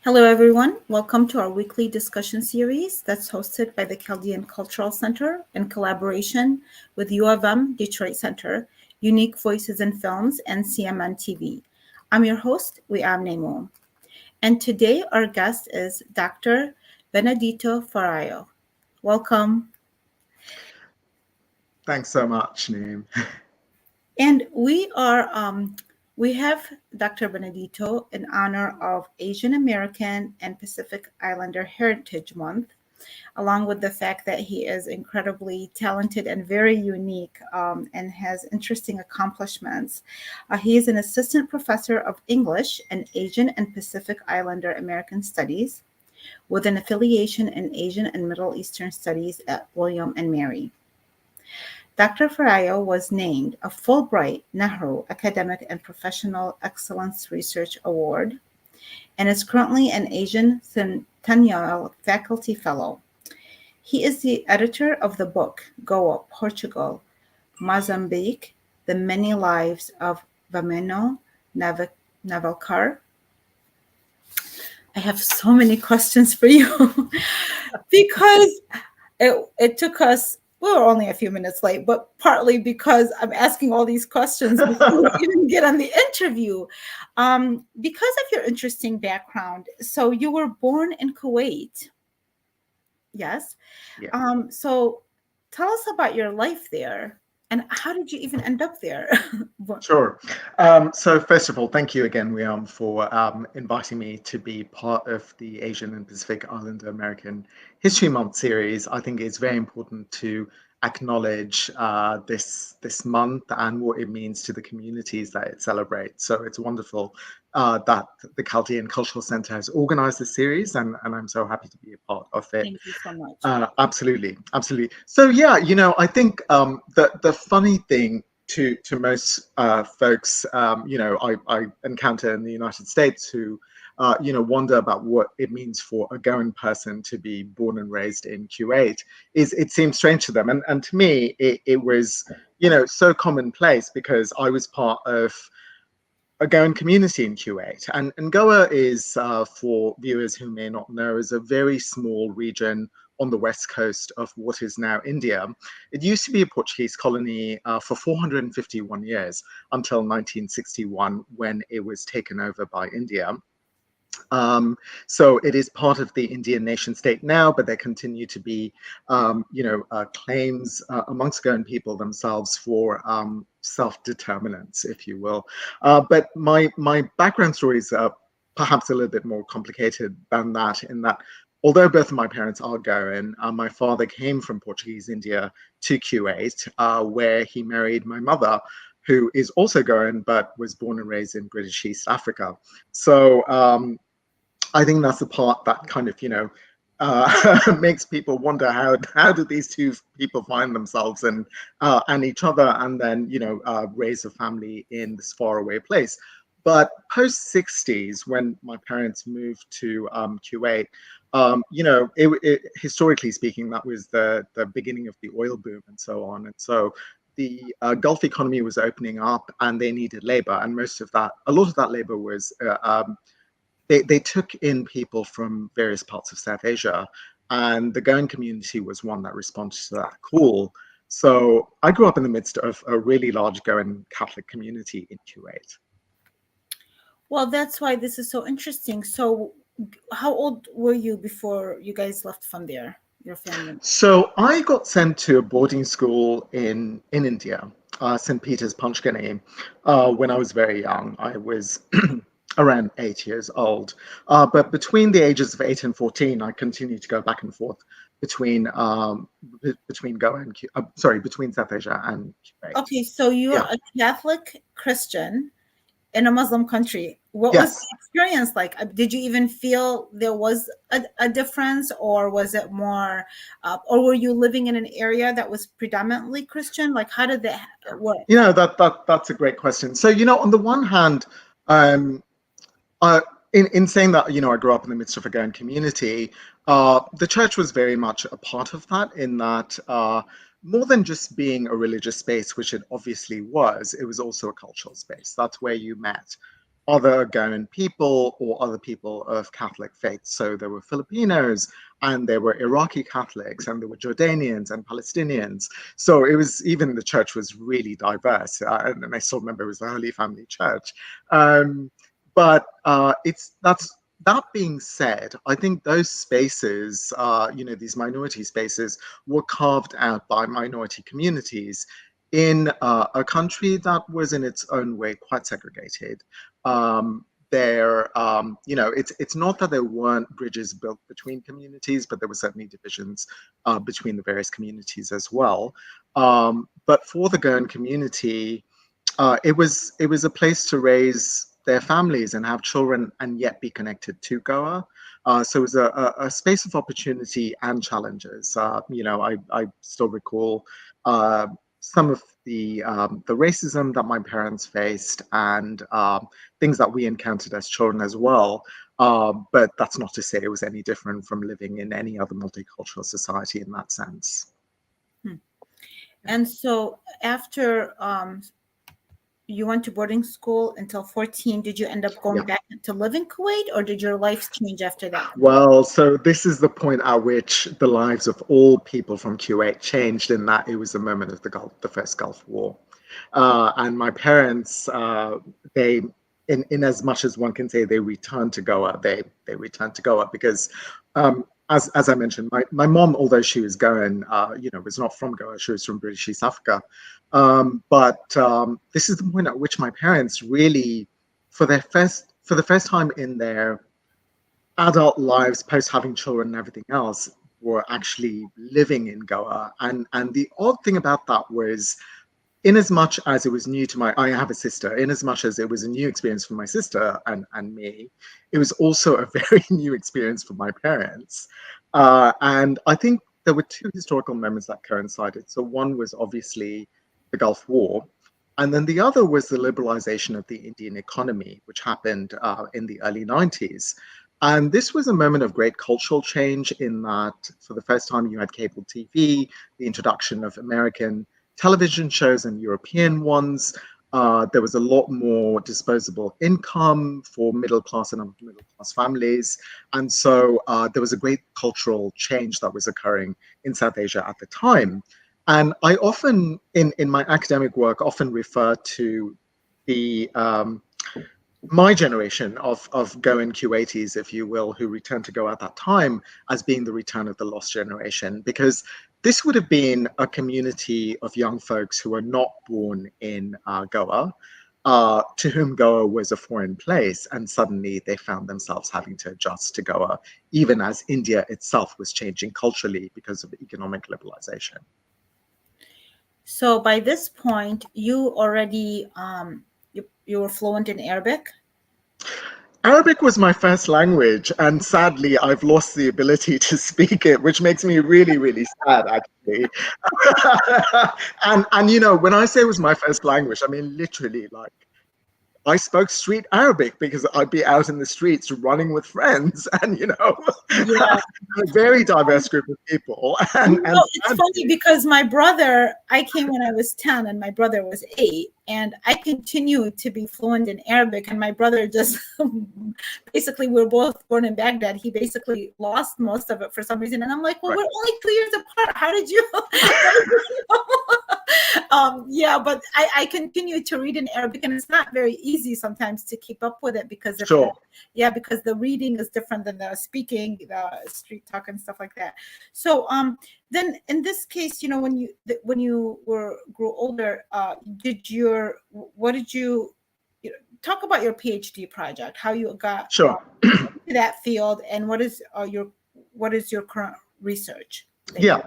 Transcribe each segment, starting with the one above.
Hello, everyone. Welcome to our weekly discussion series that's hosted by the Chaldean Cultural Center in collaboration with U of M Detroit Center, Unique Voices in Films, and CMN TV. I'm your host, Wiam Nemo. And today our guest is Dr. Benedito Ferrao. Welcome. Thanks so much, Neem. And we have Dr. Benedito in honor of Asian American and Pacific Islander Heritage Month, along with the fact that he is incredibly talented and very unique and has interesting accomplishments. He is an assistant professor of English and Asian and Pacific Islander American Studies with an affiliation in Asian and Middle Eastern Studies at William and Mary. Dr. Ferrao was named a Fulbright-Nehru Academic and Professional Excellence Research Award and is currently an Asian Centennial Faculty Fellow. He is the editor of the book, Goa, Portugal, Mozambique, The Many Lives of Vamona Navalcar. I have so many questions for you because it took us, we were only a few minutes late, but partly because I'm asking all these questions before we even get on the interview. Because of your interesting background, so you were born in Kuwait. Yes. Yeah. So tell us about your life there and how did you even end up there? Sure. So first of all, thank you again, Wiam, for inviting me to be part of the Asian and Pacific Islander American History Month series. I think it's very important to acknowledge this month and what it means to the communities that it celebrates. So it's wonderful that the Chaldean Cultural Center has organized this series, and I'm so happy to be a part of it. Thank you so much. Absolutely. So yeah, I think the funny thing to most folks, I encounter in the United States who wonder about what it means for a Goan person to be born and raised in Kuwait, is it seems strange to them, and to me it was so commonplace because I was part of a Goan community in Kuwait. And Goa is, for viewers who may not know, is a very small region on the west coast of what is now India. It used to be a Portuguese colony for 451 years until 1961, when it was taken over by India. So it is part of the Indian nation state now, but there continue to be, claims amongst Goan people themselves for self-determinance, if you will. But my background story is perhaps a little bit more complicated than that, in that although both of my parents are Goan, my father came from Portuguese India to Kuwait, where he married my mother, who is also Goan, but was born and raised in British East Africa. So I think that's the part that kind of, makes people wonder how do these two people find themselves and each other, and then raise a family in this faraway place. But post 60s, when my parents moved to Kuwait, historically speaking, that was the beginning of the oil boom and so on, and so the Gulf economy was opening up, and they needed labor, and a lot of that labor was they took in people from various parts of South Asia, and the Goan community was one that responded to that call. So I grew up in the midst of a really large Goan Catholic community in Kuwait. Well, that's why this is so interesting. So how old were you before you guys left from there, your family? So I got sent to a boarding school in India, St. Peter's, Panchgani, when I was very young. I was around 8 years old. But between the ages of 8 and 14, I continued to go back and forth between between South Asia and Kuwait. Okay, so you're Yeah. a Catholic Christian in a Muslim country. What was Yes. the experience like? Did you even feel there was a difference, or was it more, or were you living in an area that was predominantly Christian? Like, how did that work? That's a great question. So on the one hand, um, in saying that, I grew up in the midst of a Goan community, the church was very much a part of that, in that more than just being a religious space, which it obviously was, it was also a cultural space. That's where you met other Goan people or other people of Catholic faith. So there were Filipinos, and there were Iraqi Catholics, and there were Jordanians and Palestinians. So it was, even the church was really diverse. And I still remember it was the Holy Family Church. But that being said, I think those spaces, these minority spaces, were carved out by minority communities in a country that was in its own way quite segregated. It's not that there weren't bridges built between communities, but there were certainly divisions between the various communities as well. But for the Goan community, it was a place to raise their families and have children and yet be connected to Goa. So it was a space of opportunity and challenges. I still recall some of the racism that my parents faced, and things that we encountered as children as well. But that's not to say it was any different from living in any other multicultural society in that sense. And so after you went to boarding school until 14, did you end up going back to live in Kuwait, or did your life change after that? Well, so this is the point at which the lives of all people from Kuwait changed, in that it was the moment of the first Gulf War. And my parents, they, in as much as one can say they returned to Goa, they returned to Goa because, as I mentioned, my mom, although she was Goan, was not from Goa. She was from British East Africa. But this is the point at which my parents really, for the first time in their adult lives, post having children and everything else, were actually living in Goa. And the odd thing about that was, in as much as it was new to I have a sister, in as much as it was a new experience for my sister and me, it was also a very new experience for my parents. And I think there were two historical moments that coincided. So one was obviously the Gulf War, and then the other was the liberalization of the Indian economy, which happened in the early 90s. And this was a moment of great cultural change, in that for the first time you had cable TV, the introduction of American television shows and European ones. There was a lot more disposable income for middle class and upper middle class families. And so there was a great cultural change that was occurring in South Asia at the time. And I often, in my academic work, often refer to the my generation of Goan Kuwaitis, if you will, who returned to Goa at that time, as being the return of the lost generation, because this would have been a community of young folks who were not born in Goa, to whom Goa was a foreign place, and suddenly they found themselves having to adjust to Goa, even as India itself was changing culturally because of economic liberalization. So by this point, you already you were fluent in Arabic? Arabic was my first language, and sadly, I've lost the ability to speak it, which makes me really, really sad, actually. And when I say it was my first language, I mean literally, like, I spoke street Arabic because I'd be out in the streets running with friends, and Yeah. a very diverse group of people. And It's funny because my brother, I came when I was 10 and my brother was 8, and I continued to be fluent in Arabic, and my brother just basically, we were both born in Baghdad. He basically lost most of it for some reason, and I'm like, well, we're only 2 years apart. How did you? Yeah, but I continue to read in Arabic, and it's not very easy sometimes to keep up with it because because the reading is different than the speaking, the street talk and stuff like that. So then in this case, when you grew older, what did you talk about your PhD project, how you got Sure. to that field, and what is your current research? Yeah.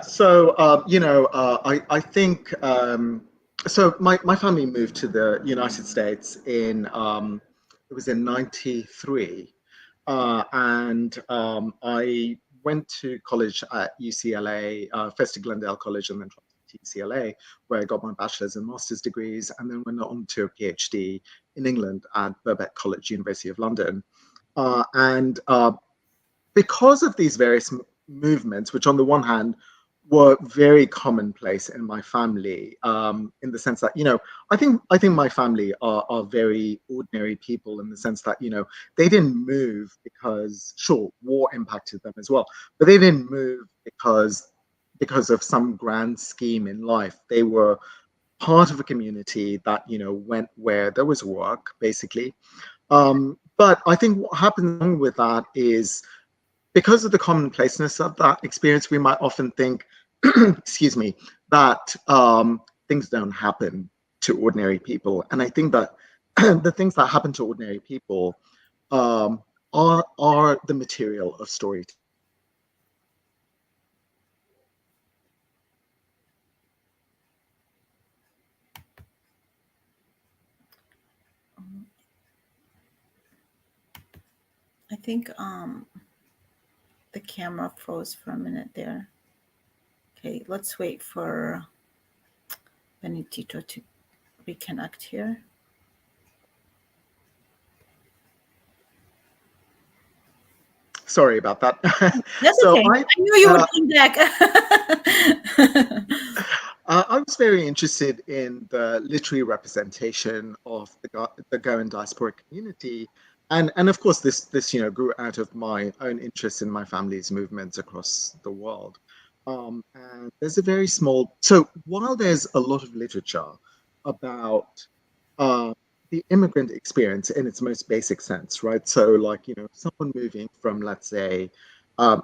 So, I think, so my family moved to the United States it was in 93. And I went to college at UCLA, first to Glendale College and then to UCLA, where I got my bachelor's and master's degrees, and then went on to a PhD in England at Birkbeck College, University of London. And because of these various movements, which on the one hand were very commonplace in my family, in the sense that, I think my family are very ordinary people, in the sense that, they didn't move because, sure, war impacted them as well, but they didn't move because of some grand scheme in life. They were part of a community that, went where there was work, basically. But I think what happens along with that is, because of the commonplaceness of that experience, we might often think, excuse me, that things don't happen to ordinary people. And I think that the things that happen to ordinary people um, are the material of story. I think the camera froze for a minute there. Okay, let's wait for Benedito to reconnect here. Sorry about that. That's So okay. I knew you would come back. I was very interested in the literary representation of the Goan diasporic community, and of course this grew out of my own interest in my family's movements across the world. And there's a very small. So while there's a lot of literature about uh, the immigrant experience in its most basic sense, right? So, like, someone moving from, let's say,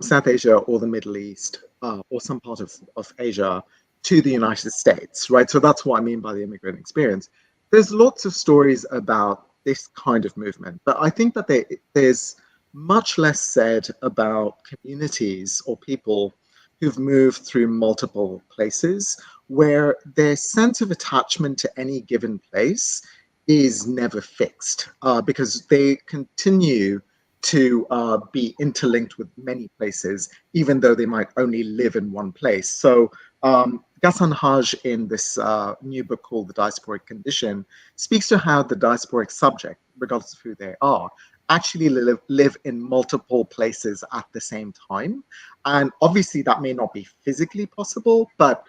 South Asia or the Middle East, or some part of Asia to the United States, right? So that's what I mean by the immigrant experience. There's lots of stories about this kind of movement, but I think that there's much less said about communities or people who've moved through multiple places, where their sense of attachment to any given place is never fixed, because they continue to be interlinked with many places, even though they might only live in one place. So Ghassan Haj, in this new book called The Diasporic Condition, speaks to how the diasporic subject, regardless of who they are, actually live in multiple places at the same time. And obviously that may not be physically possible, but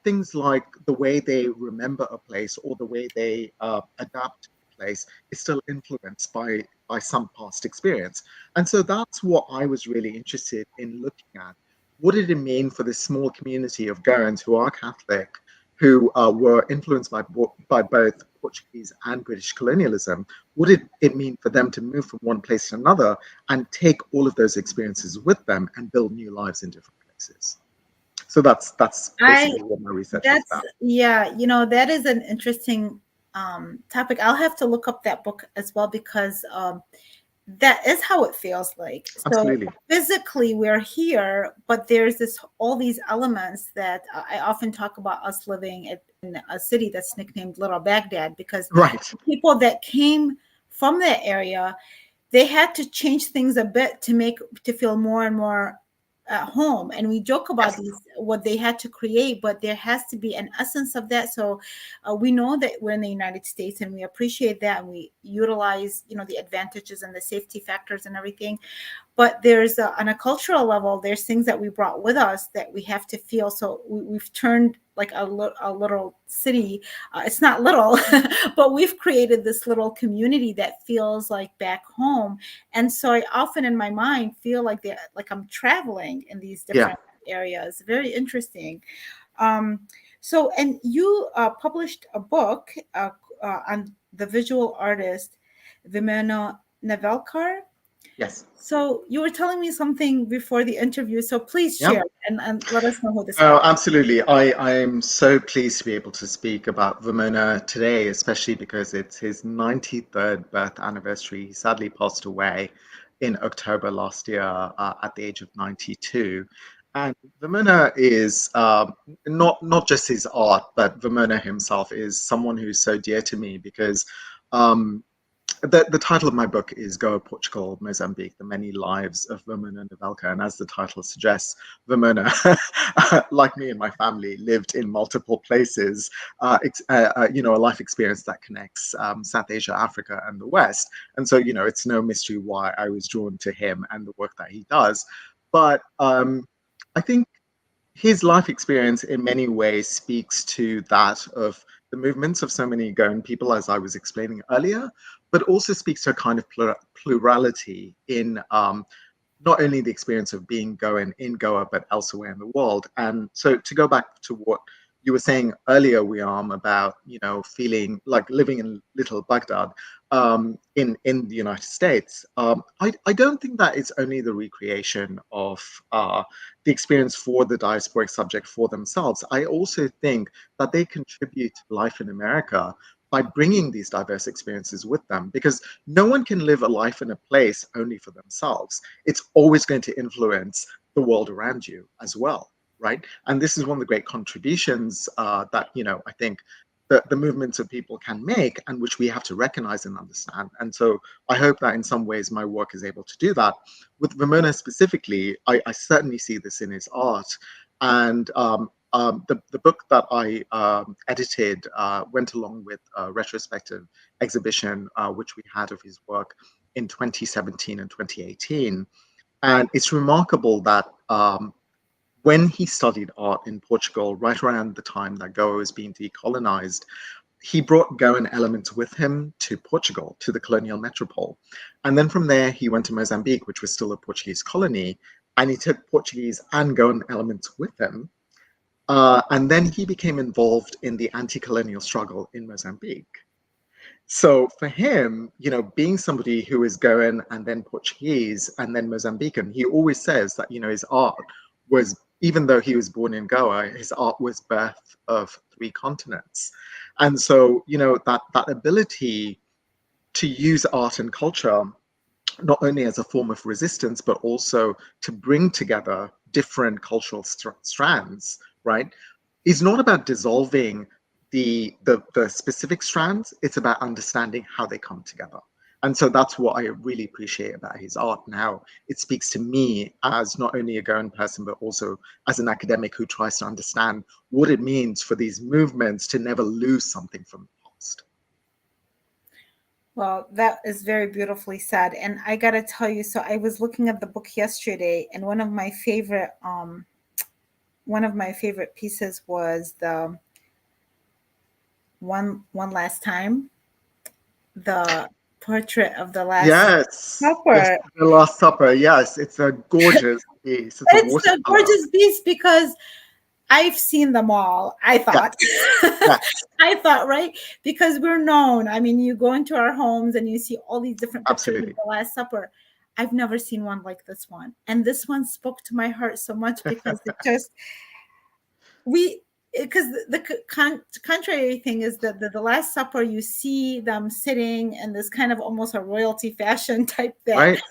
things like the way they remember a place or the way they adapt to a place is still influenced by some past experience. And so that's what I was really interested in looking at. What did it mean for this small community of Goans who are Catholic, who were influenced by both Portuguese and British colonialism? What did it mean for them to move from one place to another and take all of those experiences with them and build new lives in different places? So that's I basically what my research was That's about. yeah, that is an interesting topic. I'll have to look up that book as well, because that is how it feels like. So Absolutely. physically we're here, but there's all these elements that I often talk about, us living in a city that's nicknamed Little Baghdad, because Right. people that came from that area, they had to change things a bit to feel more and more at home. And we joke about Yes. these, what they had to create, but there has to be an essence of that. So we know that we're in the United States, and we appreciate that, and we utilize the advantages and the safety factors and everything. But there's on a cultural level, there's things that we brought with us that we have to feel. So we've turned like a little city. It's not little, but we've created this little community that feels like back home. And so I often in my mind feel like I'm traveling in these Yeah. different areas. Very interesting. um, so, and you published a book on the visual artist Vimeno Navelcar. Yes. So you were telling me something before the interview, so please Yeah. share and let us know who this Oh, artist. absolutely. I am so pleased to be able to speak about Vamona today, especially because it's his 93rd birth anniversary. He sadly passed away in October last year at the age of 92. And Vamona is not just his art, but Vamona himself is someone who's so dear to me because um, the title of my book is Goa, Portugal, Mozambique, The Many Lives of Vamona Navalcar. And as the title suggests, Vamona, like me and my family, lived in multiple places, a life experience that connects South Asia, Africa, and the West. And so, it's no mystery why I was drawn to him and the work that he does. But I think his life experience in many ways speaks to that of the movements of so many Goan people, as I was explaining earlier, but also speaks to a kind of plurality in not only the experience of being Goan in Goa, but elsewhere in the world. And so to go back to what you were saying earlier, Wiam, about, feeling like living in little Baghdad in the United States, I don't think that it's only the recreation of the experience for the diasporic subject for themselves. I also think that they contribute to life in America by bringing these diverse experiences with them, because no one can live a life in a place only for themselves. It's always going to influence the world around you as well, right? And this is one of the great contributions that, I think the movements of people can make, and which we have to recognize and understand. And so I hope that in some ways my work is able to do that. With Vamona specifically, I certainly see this in his art. And the book that I edited went along with a retrospective exhibition, which we had of his work in 2017 and 2018. And it's remarkable that when he studied art in Portugal, right around the time that Goa was being decolonized, he brought Goan elements with him to Portugal, to the colonial metropole. And then from there, he went to Mozambique, which was still a Portuguese colony, and he took Portuguese and Goan elements with him. And then he became involved in the anti-colonial struggle in Mozambique. So for him, being somebody who is Goan and then Portuguese and then Mozambican, he always says that, his art was, even though he was born in Goa, his art was birth of 3 continents. And so, that ability to use art and culture, not only as a form of resistance, but also to bring together different cultural strands, right, is not about dissolving the specific strands. It's about understanding how they come together. And so that's what I really appreciate about his art and how it speaks to me as not only a Goan person, but also as an academic who tries to understand what it means for these movements to never lose something from the past. Well, that is very beautifully said. And I got to tell you, so I was looking at the book yesterday, and one of my favorite pieces was the one last time, the portrait of the Last Supper. The Last Supper. Yes, it's a gorgeous piece. It's a gorgeous piece because I've seen them all, I thought. Yes. I thought, right? Because we're known. I mean, you go into our homes and you see all these different pictures of the Last Supper. I've never seen one like this one. And this one spoke to my heart so much because it just, because the contrary thing is that the Last Supper, you see them sitting in this kind of almost a royalty fashion type thing. Right.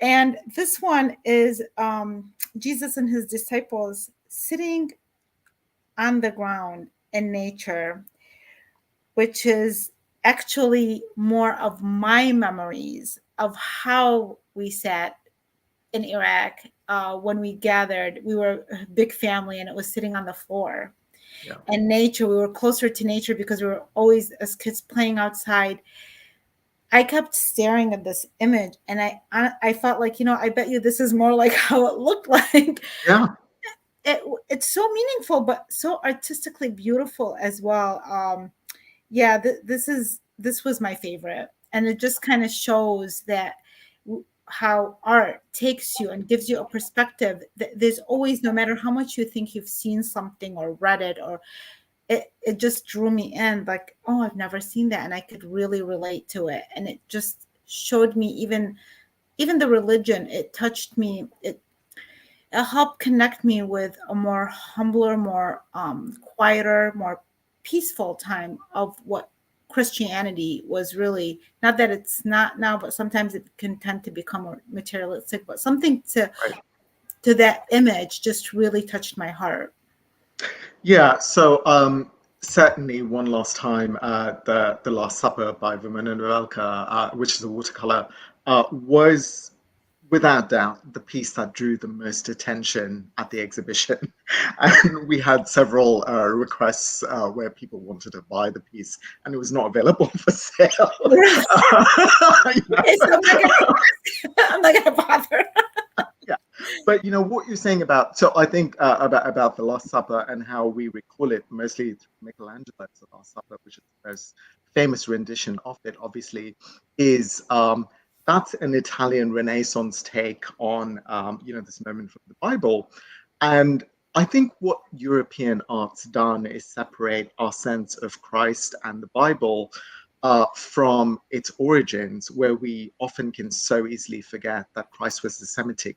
And this one is Jesus and his disciples sitting on the ground in nature, which is actually more of my memories of how we sat in Iraq when we gathered. We were a big family and it was sitting on the floor. Yeah. And nature, we were closer to nature because we were always, as kids, playing outside. I kept staring at this image and I felt like, I bet you this is more like how it looked like. Yeah. It's so meaningful, but so artistically beautiful as well. This was my favorite. And it just kind of shows that how art takes you and gives you a perspective. There's always, no matter how much you think you've seen something or read it, or it just drew me in, like, oh, I've never seen that. And I could really relate to it. And it just showed me even the religion, it touched me. It helped connect me with a more humbler, more quieter, more peaceful time of what Christianity was really. Not that it's not now, but sometimes it can tend to become more materialistic, but something to that image just really touched my heart. Yeah, so certainly one last time, the Last Supper by Viana Navalcar, which is a watercolor, was without doubt the piece that drew the most attention at the exhibition. And we had several requests where people wanted to buy the piece and it was not available for sale. Okay, so I'm not gonna bother. Yeah, But what you're saying about, so I think about the Last Supper and how we recall it mostly through Michelangelo's The Last Supper, which is the most famous rendition of it, obviously, is that's an Italian Renaissance take on this moment from the Bible. And I think what European art's done is separate our sense of Christ and the Bible from its origins, where we often can so easily forget that Christ was a Semitic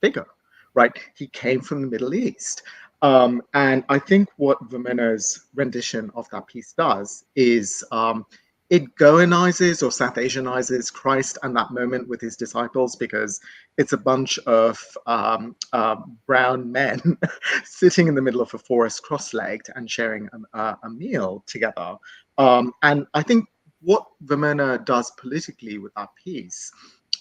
figure, right? He came from the Middle East. And I think what Vamona's rendition of that piece does is it Goanizes or South Asianizes Christ and that moment with his disciples, because it's a bunch of brown men sitting in the middle of a forest cross-legged and sharing a meal together. And I think what Vamona does politically with that piece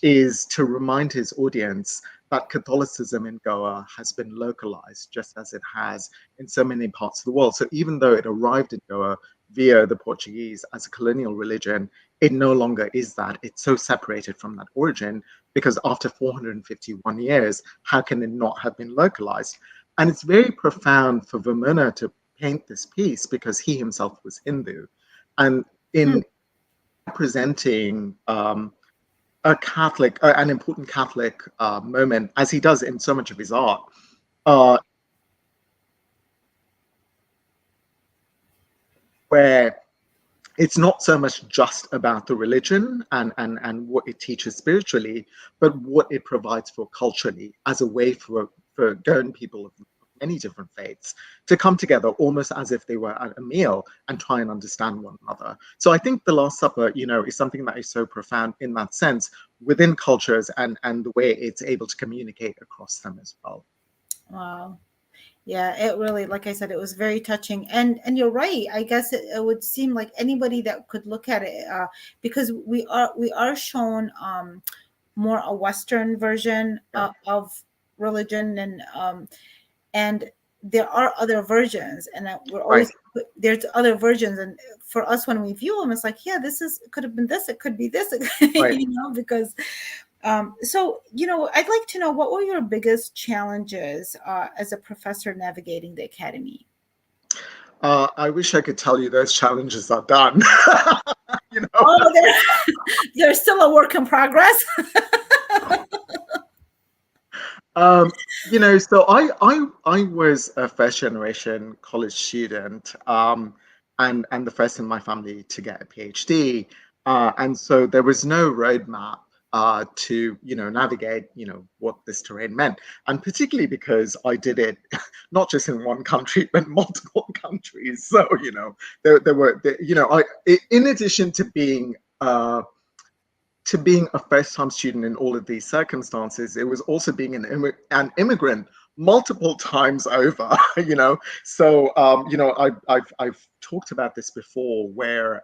is to remind his audience that Catholicism in Goa has been localized, just as it has in so many parts of the world. So even though it arrived in Goa via the Portuguese as a colonial religion, it no longer is that. It's so separated from that origin, because after 451 years, how can it not have been localized? And it's very profound for Vamona to paint this piece, because he himself was Hindu. And in presenting a Catholic, an important Catholic moment, as he does in so much of his art, where it's not so much just about the religion and what it teaches spiritually, but what it provides for culturally, as a way for Goan people of many different faiths to come together almost as if they were at a meal and try and understand one another. So I think the Last Supper, is something that is so profound in that sense within cultures, and the way it's able to communicate across them as well. Wow. Yeah, it really, like I said, it was very touching. And you're right. I guess it would seem like anybody that could look at it, because we are shown more a Western version Yeah, of religion, and there are other versions, and we're right, always, there's other versions, and for us when we view them, it's like, yeah, this is, it could have been this, it could be this, right. because so, I'd like to know, what were your biggest challenges as a professor navigating the academy? I wish I could tell you those challenges are done. you know, Oh, they're still a work in progress. so I was a first generation college student, and the first in my family to get a PhD, and so there was no roadmap to navigate what this terrain meant, and particularly because I did it not just in one country but multiple countries. So there were in addition to being a first-time student in all of these circumstances, it was also being an immigrant multiple times over. So I've talked about this before, where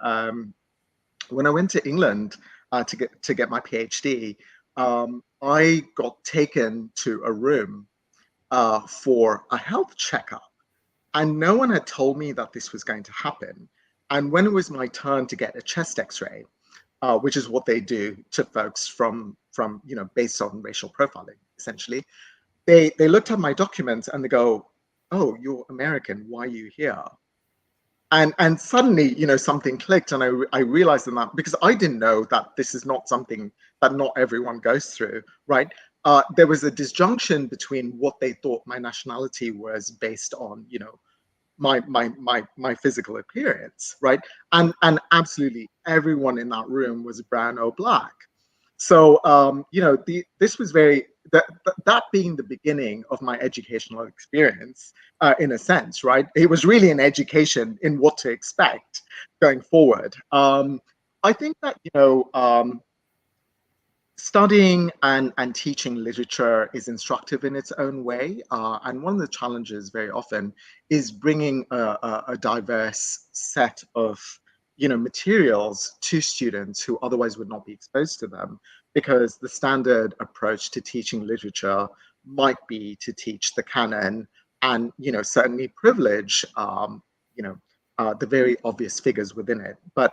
when I went to England to get my PhD, I got taken to a room for a health checkup, and no one had told me that this was going to happen. And when it was my turn to get a chest X-ray, which is what they do to folks from based on racial profiling, essentially. They looked at my documents and they go, "Oh, you're American. Why are you here?" And suddenly, something clicked, and I realized that, because I didn't know that this is not something that not everyone goes through, right? There was a disjunction between what they thought my nationality was based on, my physical appearance, right? And absolutely everyone in that room was brown or black. So this was that being the beginning of my educational experience, in a sense, right? It was really an education in what to expect going forward. I think that studying and teaching literature is instructive in its own way. And one of the challenges very often is bringing a diverse set of materials to students who otherwise would not be exposed to them, because the standard approach to teaching literature might be to teach the canon and certainly privilege the very obvious figures within it. But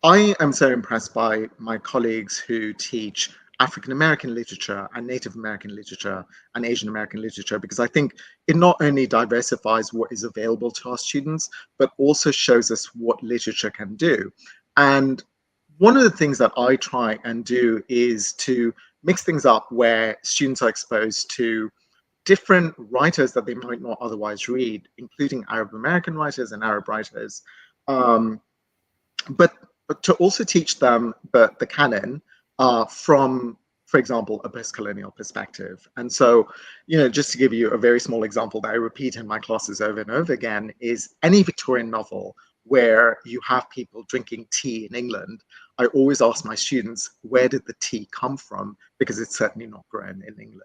I am so impressed by my colleagues who teach African American literature and Native American literature and Asian American literature, because I think it not only diversifies what is available to our students, but also shows us what literature can do. And one of the things that I try and do is to mix things up where students are exposed to different writers that they might not otherwise read, including Arab American writers and Arab writers. Um, but to also teach them the canon from, for example, a post-colonial perspective. And so, just to give you a very small example that I repeat in my classes over and over again, is any Victorian novel where you have people drinking tea in England, I always ask my students, where did the tea come from? Because it's certainly not grown in England,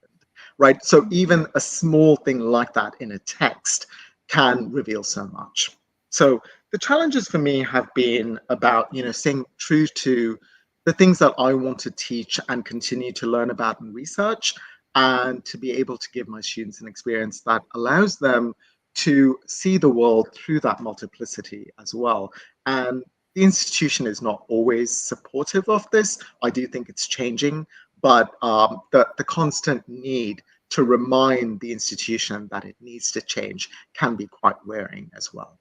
right? So even a small thing like that in a text can reveal so much. So the challenges for me have been about, staying true to the things that I want to teach and continue to learn about and research, and to be able to give my students an experience that allows them to see the world through that multiplicity as well. And the institution is not always supportive of this. I do think it's changing, but the constant need to remind the institution that it needs to change can be quite wearing as well.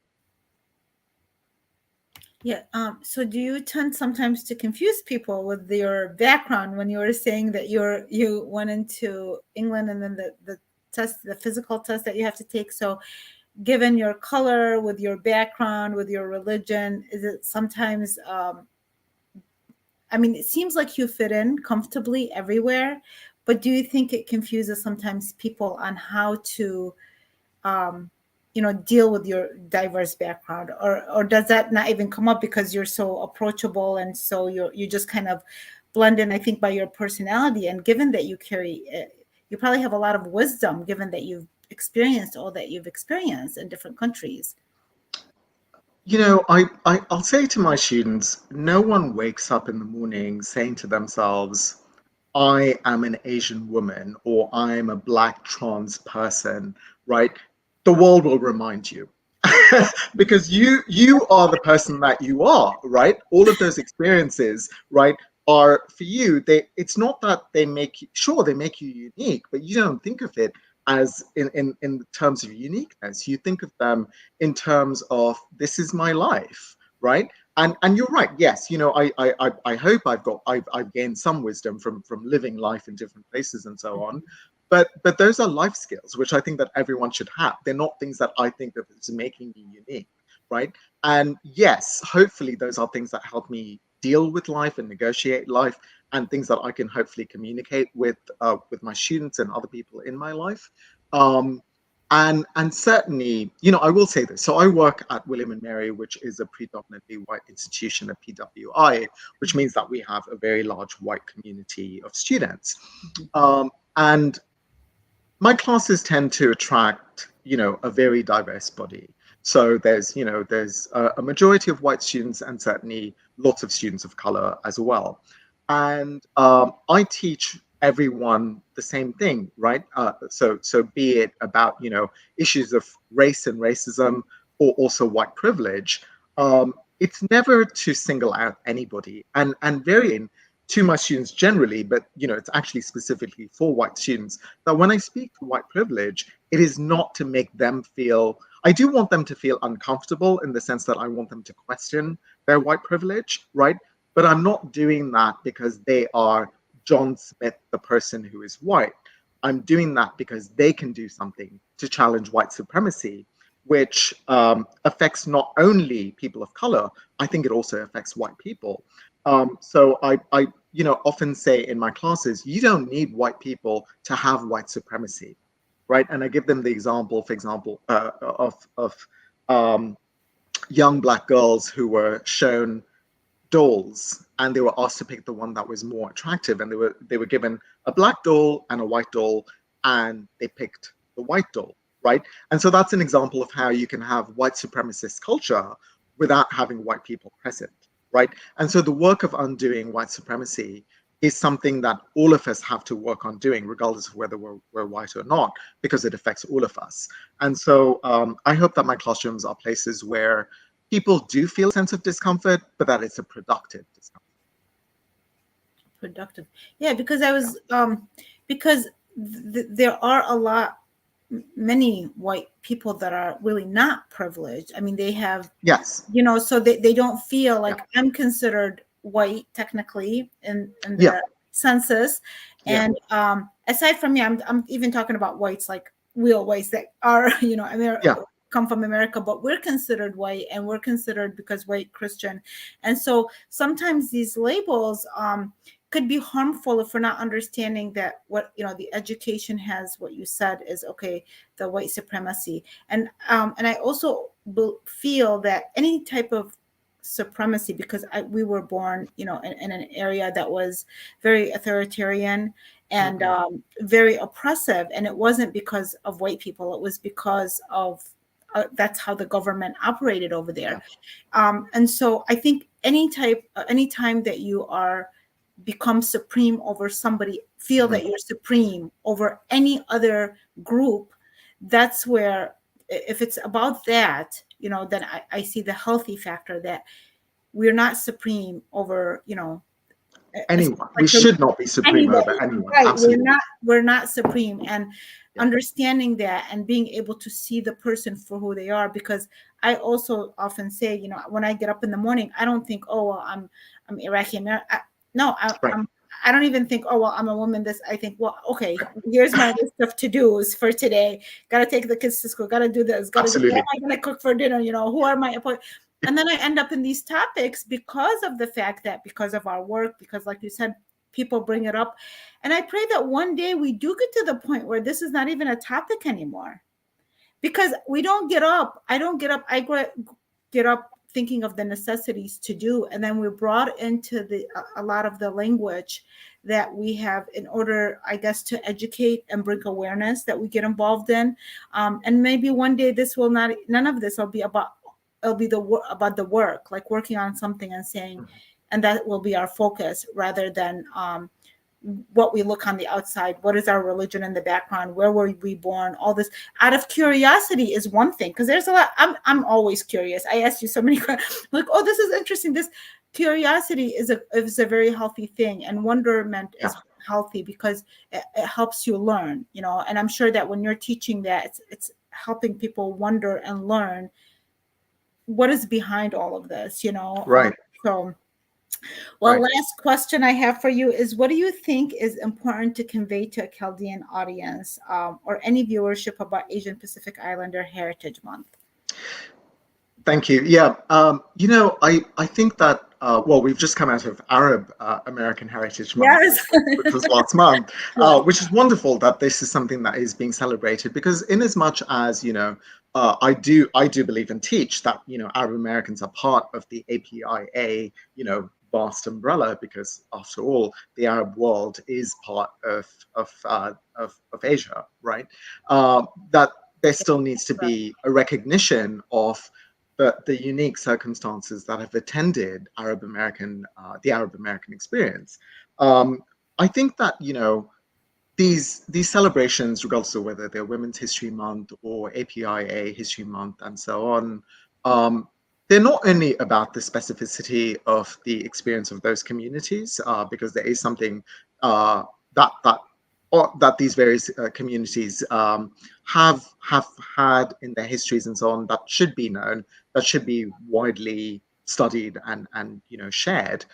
Yeah. So do you tend sometimes to confuse people with your background when you were saying that you went into England and then the test, the physical test that you have to take? So given your color, with your background, with your religion, is it sometimes, I mean, it seems like you fit in comfortably everywhere, but do you think it confuses sometimes people on how to, deal with your diverse background, or does that not even come up because you're so approachable and so you just kind of blend in, I think, by your personality, and given that you probably have a lot of wisdom given that you've experienced all that you've experienced in different countries. I'll say to my students, no one wakes up in the morning saying to themselves, I am an Asian woman or I am a Black trans person, right? The world will remind you. Because you are the person that you are, right? All of those experiences, right, are for you. It's not that they make you, sure, they make you unique, but you don't think of it as in terms of uniqueness. You think of them in terms of, this is my life, right? And you're right. Yes, I hope I've gained some wisdom from living life in different places and so on. But those are life skills, which I think that everyone should have. They're not things that I think of as making me unique, right? And yes, hopefully those are things that help me deal with life and negotiate life, and things that I can hopefully communicate with my students and other people in my life. And certainly, I will say this. So I work at William and Mary, which is a predominantly white institution at PWI, which means that we have a very large white community of students. And my classes tend to attract, a very diverse body. So there's a majority of white students and certainly lots of students of color as well. And I teach everyone the same thing, right? So be it about, issues of race and racism, or also white privilege, it's never to single out anybody. And varying to my students generally, but it's actually specifically for white students, that when I speak to white privilege, it is not to make them feel, I do want them to feel uncomfortable in the sense that I want them to question their white privilege, right? But I'm not doing that because they are John Smith, the person who is white. I'm doing that because they can do something to challenge white supremacy, which affects not only people of color, I think it also affects white people. So I often say in my classes, you don't need white people to have white supremacy, right? And I give them the example, for example, of young Black girls who were shown dolls, and they were asked to pick the one that was more attractive, and they were given a Black doll and a white doll, and they picked the white doll, right? And so that's an example of how you can have white supremacist culture without having white people present, right? And so the work of undoing white supremacy is something that all of us have to work on doing, regardless of whether we're white or not, because it affects all of us. And so I hope that my classrooms are places where people do feel a sense of discomfort, but that it's a productive discomfort. productive. Yeah, because I was because there are many white people that are really not privileged. I mean, they have, Yes. so they don't feel Yeah. like I'm considered white technically in Yeah. the census. Yeah. And aside from me, I'm even talking about whites, like real whites that are, Yeah. come from America, but we're considered white, and we're considered because white Christian. And so sometimes these labels could be harmful if we're not understanding that what the education has, what you said is okay, the white supremacy. And I also feel that any type of supremacy, because we were born in an area that was very authoritarian and very oppressive, and it wasn't because of white people, it was because of that's how the government operated over there. And so I think anytime that you are become supreme over somebody, feel that you're supreme over any other group, that's where, if it's about that, then I see the healthy factor that we're not supreme over, Anyone. We like should not be supreme over anybody, anyone. right? we're Absolutely. not we're not supreme. And Yeah. understanding that and being able to see the person for who they are, because I also often say, when I get up in the morning, I don't think, oh well, I'm Iraqi American. No, Right. I don't even think, oh well, I'm a woman. I think, well, okay, here's my list of to-dos for today. Got to take the kids to school. Got to do this. Got to do. What Absolutely. am I going to cook for dinner? Who are my appointments? And then I end up in these topics because of the fact that, because of our work, because like you said, people bring it up. And I pray that one day we do get to the point where this is not even a topic anymore, because we don't get up. I don't get up. Get up thinking of the necessities to do. And then we're brought into a lot of the language that we have in order, I guess, to educate and bring awareness that we get involved in. And maybe one day none of this will be about, about the work, like working on something and saying, and that will be our focus, rather than what we look on the outside. What is our religion in the background? Where were we born? All this out of curiosity is one thing, because there's a lot. I'm always curious. I asked you so many questions, like, oh, this is interesting. This curiosity is a very healthy thing, and wonderment is healthy because it helps you learn. And I'm sure that when you're teaching that, it's helping people wonder and learn what is behind all of this. Right. So. Well, Right. last question I have for you is, what do you think is important to convey to a Chaldean audience or any viewership about Asian Pacific Islander Heritage Month? Thank you. Yeah. I think that, well, we've just come out of Arab American Heritage Month, Yes. which was last month, Yes. which is wonderful that this is something that is being celebrated, because in as much as, I do believe and teach that, Arab Americans are part of the APIA, vast umbrella, because after all, the Arab world is part of Asia, right? That there still needs to be a recognition of the unique circumstances that have attended the Arab American experience. I think that these celebrations, regardless of whether they're Women's History Month or APIA History Month and so on, they're not only about the specificity of the experience of those communities, because there is something that these various communities have had in their histories and so on, that should be known, that should be widely studied and shared.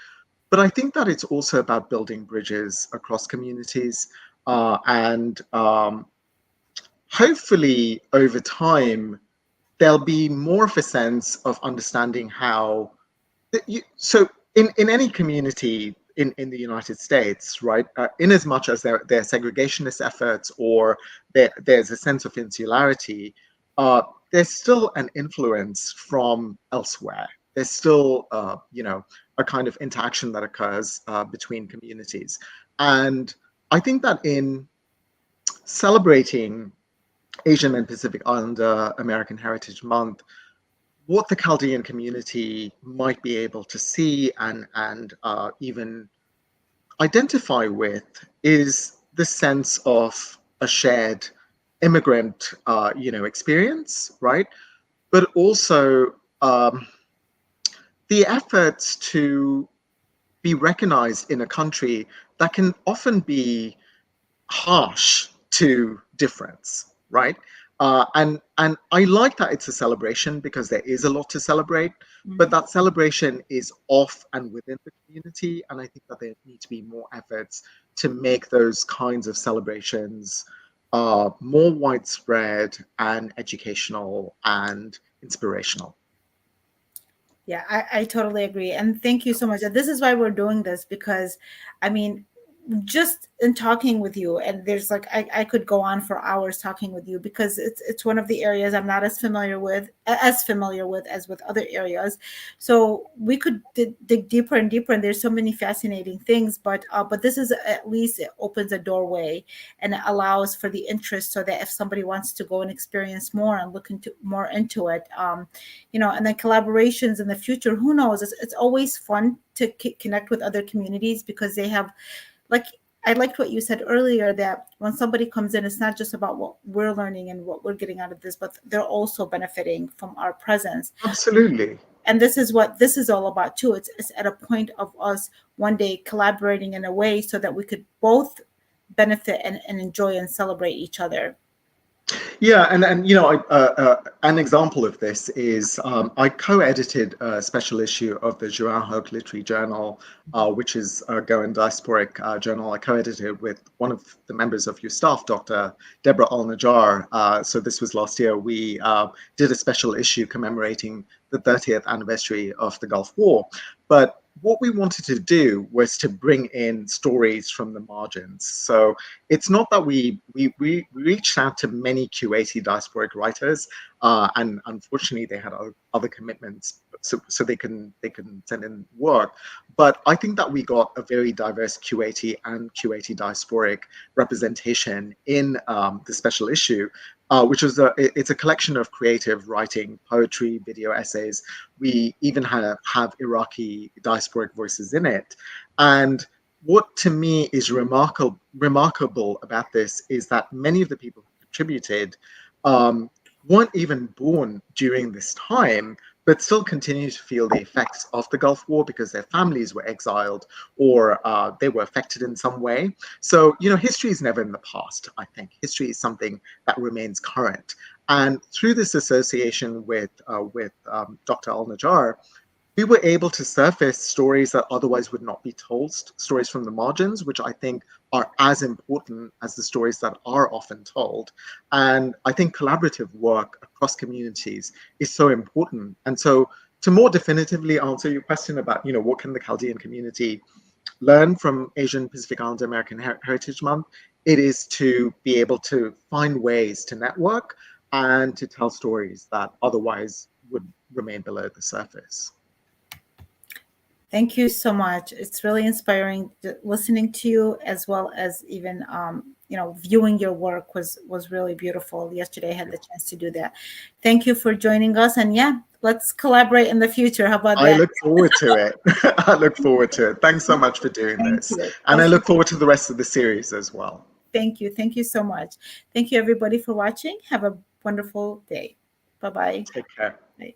But I think that it's also about building bridges across communities, and hopefully over time there'll be more of a sense of understanding how so in any community in the United States, right, in as much as there are segregationist efforts, or there's a sense of insularity, there's still an influence from elsewhere. There's still a kind of interaction that occurs between communities. And I think that in celebrating Asian and Pacific Islander American Heritage Month, what the Chaldean community might be able to see and even identify with is the sense of a shared immigrant, experience, right? But also the efforts to be recognized in a country that can often be harsh to difference, right? And I like that it's a celebration because there is a lot to celebrate, but that celebration is off and within the community, and I think that there need to be more efforts to make those kinds of celebrations more widespread and educational and inspirational. Yeah, I totally agree. And thank you so much. And this is why we're doing this, because I mean, just in talking with you, and there's like I could go on for hours talking with you, because it's one of the areas I'm not as familiar with as with other areas. So we could dig deeper and deeper, and there's so many fascinating things, but this is, at least it opens a doorway and it allows for the interest, so that if somebody wants to go and experience more and look into more into it, and then collaborations in the future, who knows, it's always fun to connect with other communities, because they have, like, I liked what you said earlier, that when somebody comes in, it's not just about what we're learning and what we're getting out of this, but they're also benefiting from our presence. Absolutely. And this is what this is all about too. It's at a point of us one day collaborating in a way so that we could both benefit and enjoy and celebrate each other. Yeah, and an example of this is I co-edited a special issue of the Joan Hoke Literary Journal, which is a Goan diasporic journal. I co-edited with one of the members of your staff, Dr. Deborah Al-Najjar. So this was last year. We did a special issue commemorating the 30th anniversary of the Gulf War. But what we wanted to do was to bring in stories from the margins. So it's not that we reached out to many Kuwaiti diasporic writers, and unfortunately they had other commitments, so they can send in work. But I think that we got a very diverse Kuwaiti and Kuwaiti diasporic representation in the special issue, which is it's a collection of creative writing, poetry, video essays. We even have Iraqi diasporic voices in it. And what to me is remarkable about this is that many of the people who contributed weren't even born during this time, but still continue to feel the effects of the Gulf War because their families were exiled or they were affected in some way. So, history is never in the past, I think. History is something that remains current. And through this association with Dr. Al-Najjar, we were able to surface stories that otherwise would not be told, stories from the margins, which I think are as important as the stories that are often told. And I think collaborative work across communities is so important. And so to more definitively answer your question about, what can the Chaldean community learn from Asian Pacific Islander American Heritage Month, it is to be able to find ways to network and to tell stories that otherwise would remain below the surface. Thank you so much. It's really inspiring listening to you, as well as even viewing your work was really beautiful. Yesterday I had the chance to do that. Thank you for joining us, and yeah, let's collaborate in the future. How about that? I look forward to it. I look forward to it. Thanks so much for doing this. And I look forward to the rest of the series as well. Thank you. Thank you so much. Thank you everybody for watching. Have a wonderful day. Bye-bye. Take care. Bye.